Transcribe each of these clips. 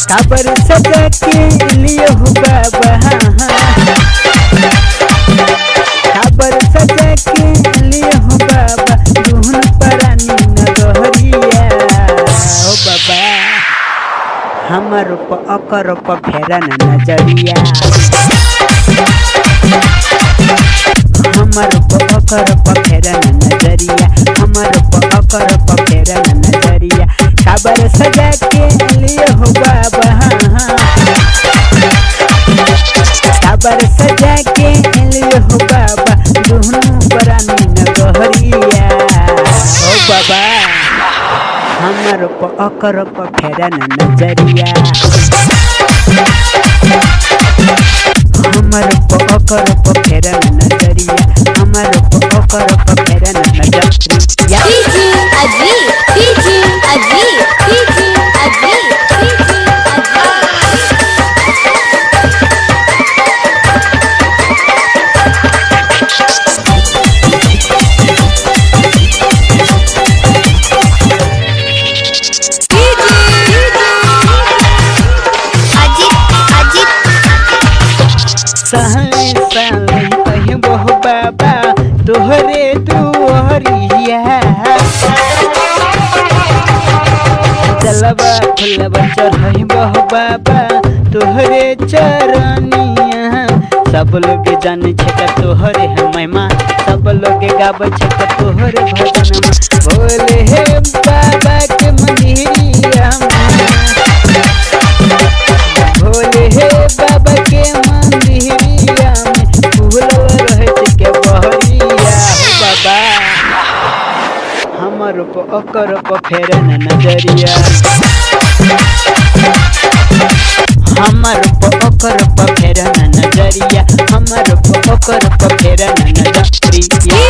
काबर सजा के लिए हो बाबा, काबर सजा के लिए हो बाबा, दुहन परानी नगरिया हो बाबा, हमर अकर फेरन नजरिया, हमर अकर फेरन नजरिया, हमर अकर फेरन नजरिया, काबर सजा के लिए हो बाबा, काबर सजा के लिए हो बाबा, दुहनु परानी नगरिया हो बाबा, हमर अकर फेरन नजरिया, हमर अकर फेरन नजरिया, हमर अकर फेरन नजरिया। अजी अजी अजी अजी अजी सहले सहले कहीं बहु बाबा तोहरे दुआरिया, जलवा फुलवा चढ़ई बहु बाबा तोहरे चरनिया, सब लोग जाने छे तोहरे है महिमा, सब लोग गावे छे तोहरे भजन, बोले हे बाबा के मंदिरिया, भोले हे बाबा के मंदिरिया में फूल रहे के बहरिया हो बाबा, हमर अकर फेरन नजरिया, हमर अकर फेरन नजरिया, हमर अकर फेरन नजरिया।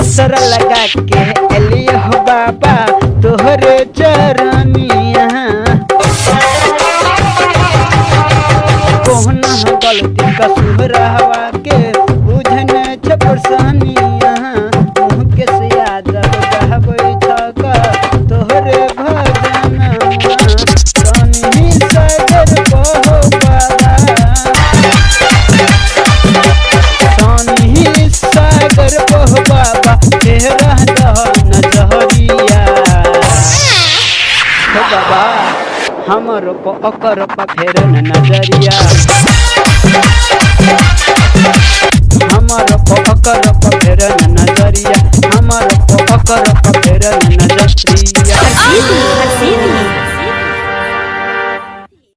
असर लगा के एलिया हो बाबा तोहरे चरनिया, कोहना गलती कसूर हवा के बुझन छपरसानिया, मुँह के सियाद गहबै छका तोहरे भजन, रानी सागर बहो बाबा, रानी सागर बहो बाबा, तेरा नजरिया हो बाबा, हमर अकर फेरन नजरिया, हमर अकर फेरन नजरिया, हमर अकर